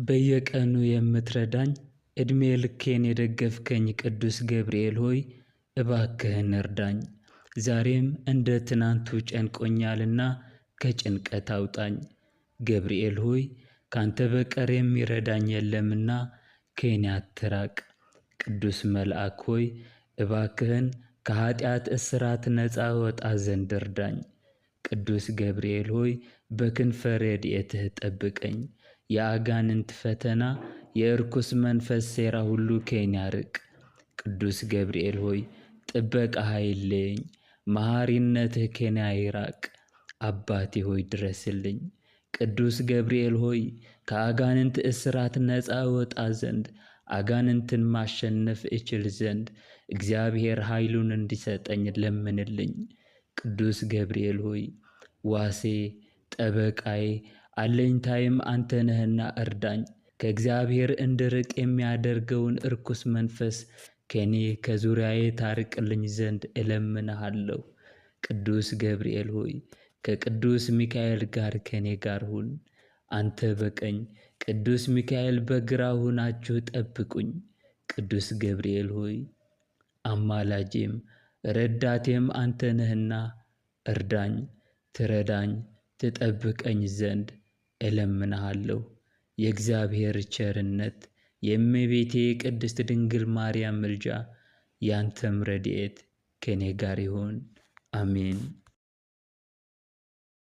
በየቀኑ የምትረዳኝ ዕድሜ ልኬን የደገፍከኝ ቅዱስ ገብርኤል ሆይ እባክህን እርዳኝ። ዛሬም እንደ ትናንቱ ጨንቆኛልና ከጭንቀት አውጣኝ። ገብርኤል ሆይ ካንተ በቀር የሚረዳኝ የለምና ከኔ አትራቅ። ቅዱስ መልአክ ሆይ እባክህን ከኃጢአት እስራት ነፃ ወጣ ዘንድ እርዳኝ። ቅዱስ ገብርኤል ሆይ በክንፈ ረድኤትህ ጠብቀኝ። የአጋንንት ፈተና የርኩስ መንፈስ ሴራ ሁሉ ከኔ ያርቅ። ቅዱስ ገብርኤል ሆይ ጥበቃህ አይለየኝ። መሐሪነትህ ከኔ አይራቅ። አባቴ ሆይ ድረስልኝ። ቅዱስ ገብርኤል ሆይ ከአጋንንት እስራት ነፃ ወጣ ዘንድ አጋንንትን ማሸነፍ እችል ዘንድ እግዚአብሔር ኃይሉን እንዲሰጠኝ ለምንልኝ። ቅዱስ ገብርኤል ሆይ ዋሴ ጠበቃዬ አለኝታዬም አንተ ነህና እርዳኝ። ከእግዚአብሔር እንድርቅ የሚያደርገውን እርኩስ መንፈስ ከኔ ከዙሪያዬ ታርቅልኝ ዘንድ እለምንሃለሁ። ቅዱስ ገብርኤል ሆይ ከቅዱስ ሚካኤል ጋር ከኔ ጋር ሁን። አንተ በቀኝ ቅዱስ ሚካኤል በግራ ሆናችሁ ጠብቁኝ። ቅዱስ ገብርኤል ሆይ አማላጄም ረዳቴም አንተ ነህና እርዳኝ፣ ትረዳኝ፣ ትጠብቀኝ ዘንድ እለምንሃለሁ። የእግዚአብሔር ቸርነት የእመቤቴ ቅድስት ድንግል ማርያም ምልጃ ያንተም ረድኤት ከኔ ጋር ይሁን። አሜን።